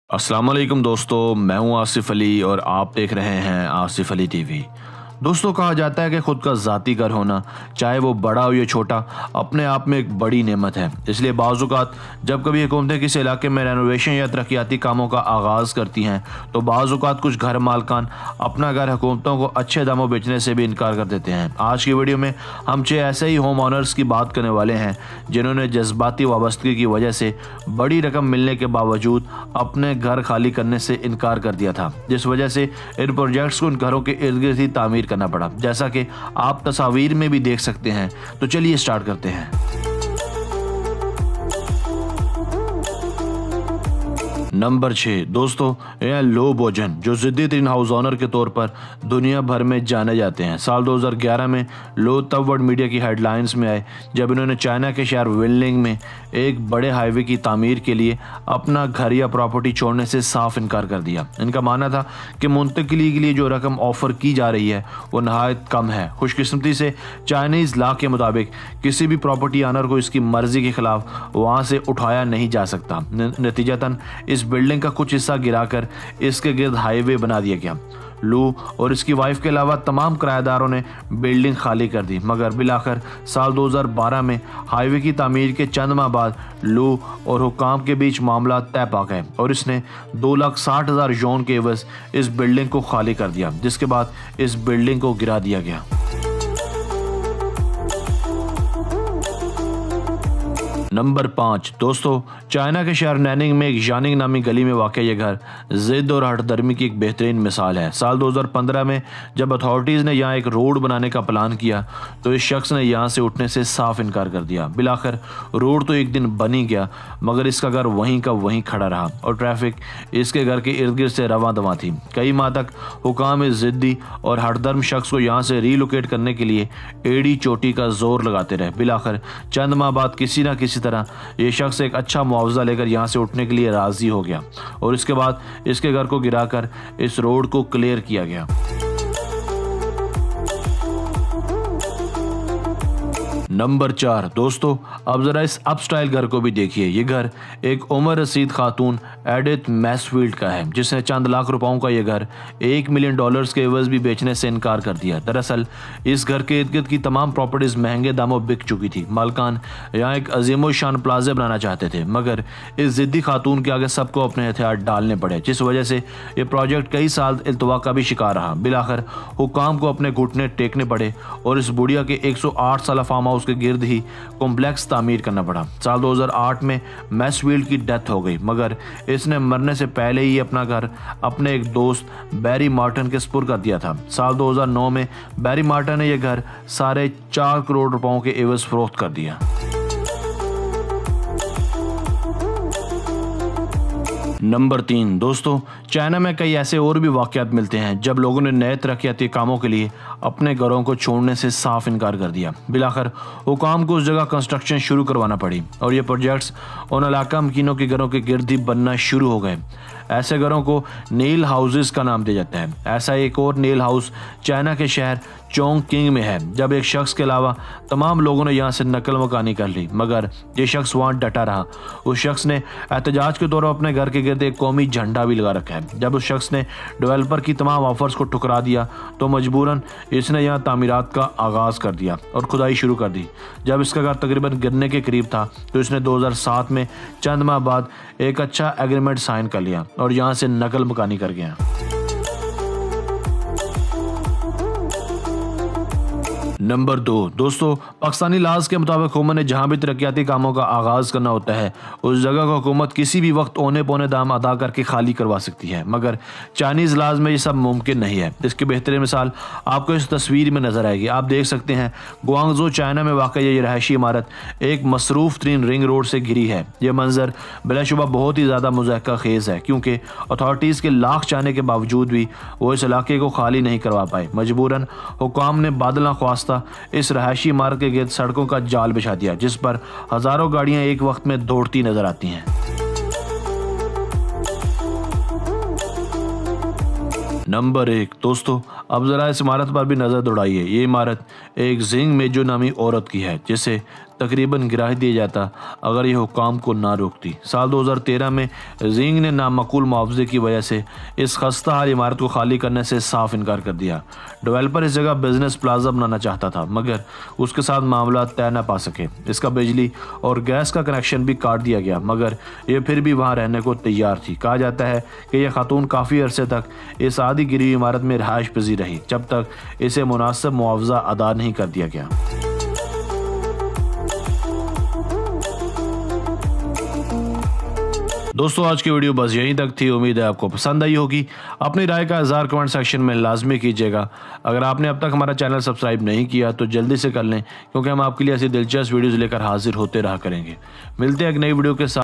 अस्सलाम वालेकुम दोस्तों, मैं हूं आसिफ अली और आप देख रहे हैं आसिफ अली टीवी। दोस्तों, कहा जाता है कि खुद का ज़ाती घर होना, चाहे वो बड़ा हो या छोटा, अपने आप में एक बड़ी नेमत है। इसलिए बाज़ औक़ात जब कभी हुकूमतें किसी इलाके में रेनोवेशन या तरक्याती कामों का आगाज़ करती हैं तो बाज़ औक़ात कुछ घर मालकान अपना घर हुकूमतों को अच्छे दामों बेचने से भी इनकार कर देते हैं। आज की वीडियो में हम 6 ऐसे ही होम ओनर्स की बात करने वाले हैं जिन्होंने जज्बाती वाबस्तगी की वजह से बड़ी रकम मिलने के बावजूद अपने घर खाली करने से इनकार कर दिया था, जिस वजह से इन प्रोजेक्ट्स को उन घरों के इर्द गिर्द ही तामीर करना पड़ा, जैसा कि आप तस्वीर में भी देख सकते हैं। तो चलिए स्टार्ट करते हैं। नंबर 6 दोस्तों, यह लो बोजन जो जिद्दी तरीन हाउस ओनर के तौर पर दुनिया भर में जाने जाते हैं। साल 2011 में लो तब वर्ल्ड मीडिया की हेडलाइंस में आए जब इन्होंने चाइना के शहर विनलिंग में एक बड़े हाईवे की तामीर के लिए अपना घर या प्रॉपर्टी छोड़ने से साफ इनकार कर दिया। इनका मानना था कि मुंतकिली के लिए जो रकम ऑफर की जा रही है वो नहायत कम है। खुशकिस्मती से चाइनीज़ लॉ के मुताबिक किसी भी प्रॉपर्टी ऑनर को इसकी मर्जी के खिलाफ वहाँ से उठाया नहीं जा सकता। नतीजतन इस बिल्डिंग का कुछ हिस्सा गिराकर इसके गिर्द हाईवे बना दिया गया। लू और इसकी वाइफ के अलावा तमाम किराएदारों ने बिल्डिंग खाली कर दी, मगर बिलाखिर साल 2012 में हाईवे की तामीर के चंद माह बाद लू और हुकाम के बीच मामला तय पा गए और इसने 2,60,000 यौन के एवज इस बिल्डिंग को खाली कर दिया, जिसके बाद इस बिल्डिंग को गिरा दिया गया। नंबर 5 दोस्तों, चाइना के शहर नैनिंग में एक जानिंग नामी गली में वाक़ ये घर ज़िद और हठधर्मी की एक बेहतरीन मिसाल है। साल 2015 में जब अथॉरिटीज़ ने यहाँ एक रोड बनाने का प्लान किया तो इस शख्स ने यहाँ से उठने से साफ इनकार कर दिया। बिलाखिर रोड तो एक दिन बन ही गया, मगर इसका घर वहीं का वहीं खड़ा रहा और ट्रैफिक इसके घर के इर्द गिर्द से रवां दवां थी। कई माह तक हुकाम इस ज़िद्दी और हठधर्म शख्स को यहाँ से रीलोकेट करने के लिए एड़ी चोटी का जोर लगाते रहे। बिलाखिर चंद माह बाद किसी न किसी तरह ये शख्स एक अच्छा मुआवजा लेकर यहाँ से उठने के लिए राजी हो गया और इसके बाद इसके घर को गिराकर इस रोड को क्लियर किया गया। नंबर 4 दोस्तों, अब जरा इस अपस्टाइल घर को भी देखिए। ये घर एक उम्र रसीद खातून एडिथ मैसफील्ड का है, जिसने चंद लाख रुपयों का ये घर $1 मिलियन के एवज भी बेचने से इनकार कर दिया। दरअसल इस घर के इर्द गिर्द की तमाम प्रॉपर्टीज महंगे दामों बिक चुकी थी। मालकान यहाँ एक अजीम शान प्लाजा बनाना चाहते थे, मगर इस जिद्दी खातून के आगे सबको अपने हथियार डालने पड़े, जिस वजह से ये प्रोजेक्ट कई साल इल्तवा का भी शिकार रहा। बिलाखिर हुकाम को अपने घुटने टेकने पड़े और इस बुढ़िया के 108 साल फार्म हाउस के गिर्द ही कॉम्प्लेक्स तामीर करना पड़ा। साल 2008 में मैसफील्ड की डेथ हो गई, मगर इसने मरने से पहले ही अपना घर अपने एक दोस्त बैरी मार्टन के सुपुर्द कर दिया था। साल 2009 में बैरी मार्टन ने यह घर 4.5 करोड़ रुपयों के एवज फरोख्त कर दिया। नंबर 3 दोस्तों, चाइना में कई ऐसे और भी वाक़यात मिलते हैं जब लोगों ने नए तरक्याती कामों के लिए अपने घरों को छोड़ने से साफ इनकार कर दिया। बिलाखिर हुकाम को उस जगह कंस्ट्रक्शन शुरू करवाना पड़ी और ये प्रोजेक्ट्स उन इलाका मकीनों के घरों के गिर्द ही बनना शुरू हो गए। ऐसे घरों को नील हाउसेस का नाम दिया जाता है। ऐसा एक और नील हाउस चाइना के शहर चोंगकिंग में है, जब एक शख्स के अलावा तमाम लोगों ने यहाँ से नकल मकानी कर ली, मगर ये शख्स वहाँ डटा रहा। उस शख्स ने एहतजाज के तौर पर अपने घर के गिर्द एक कौमी झंडा भी लगा रखा है। जब उस शख्स ने डेवलपर की तमाम ऑफर्स को ठुकरा दिया तो मजबूरन इसने यहाँ तामीरात का आगाज़ कर दिया और खुदाई शुरू कर दी। जब इसका घर तकरीबन गिरने के करीब था तो इसने 2007 में चंद माह बाद एक अच्छा एग्रीमेंट साइन कर लिया और यहाँ से नकल मकानी कर गया। नंबर 2 दोस्तों, पाकिस्तानी लाज के मुताबिक हुकूमत ने जहाँ भी तरक्याती कामों का आगाज़ करना होता है उस जगह को हुकूमत किसी भी वक्त औने पौने दाम अदा करके खाली करवा सकती है, मगर चाइनीज़ लाज में ये सब मुमकिन नहीं है। इसकी बेहतरीन मिसाल आपको इस तस्वीर में नज़र आएगी। आप देख सकते हैं गुआंगझो चाइना में वाक़ ये रहायशी इमारत एक मसरूफ़ तरीन रिंग रोड से घिरी है। यह मंजर बिलाशुबा बहुत ही ज़्यादा मुज़हका खेज़ है, क्योंकि अथॉरिटीज़ के लाख चाहने के बावजूद भी वो इस इलाके को खाली नहीं करवा पाए। मजबूरन हुकाम ने बादल ख्वास्ता इस रहायशी इमारत के गिर्द सड़कों का जाल बिछा दिया, जिस पर हजारों गाड़ियां एक वक्त में दौड़ती नजर आती हैं। नंबर 1 दोस्तों, अब ज़रा इस इमारत पर भी नज़र दौड़ाइए। ये इमारत एक जिंग मेजो नामी औरत की है, जिसे तकरीबन गिरा ही दिया जाता अगर ये हुक्काम को ना रोकती। साल 2013 में जिंग ने नामकूल मुआवजे की वजह से इस खस्ता हाल इमारत को खाली करने से साफ इनकार कर दिया। डेवलपर इस जगह बिजनेस प्लाजा बनाना चाहता था मगर उसके साथ मामला तय न पा सके। इसका बिजली और गैस का कनेक्शन भी काट दिया गया मगर ये फिर भी वहाँ रहने को तैयार थी। कहा जाता है कि यह खातून काफ़ी अरसे तक इस आधी गिरी हुई इमारत में रहायश पजीर रही जब तक इसे मुनासिब मुआवजा अदा नहीं कर दिया गया। दोस्तों आज की वीडियो बस यहीं तक थी। उम्मीद है आपको पसंद आई होगी। अपनी राय का इज़हार कमेंट सेक्शन में लाजमी कीजिएगा। अगर आपने अब तक हमारा चैनल सब्सक्राइब नहीं किया तो जल्दी से कर लें क्योंकि हम आपके लिए ऐसी दिलचस्प वीडियोज़ लेकर हाजिर होते रहा करेंगे। मिलते हैं एक नई वीडियो के साथ।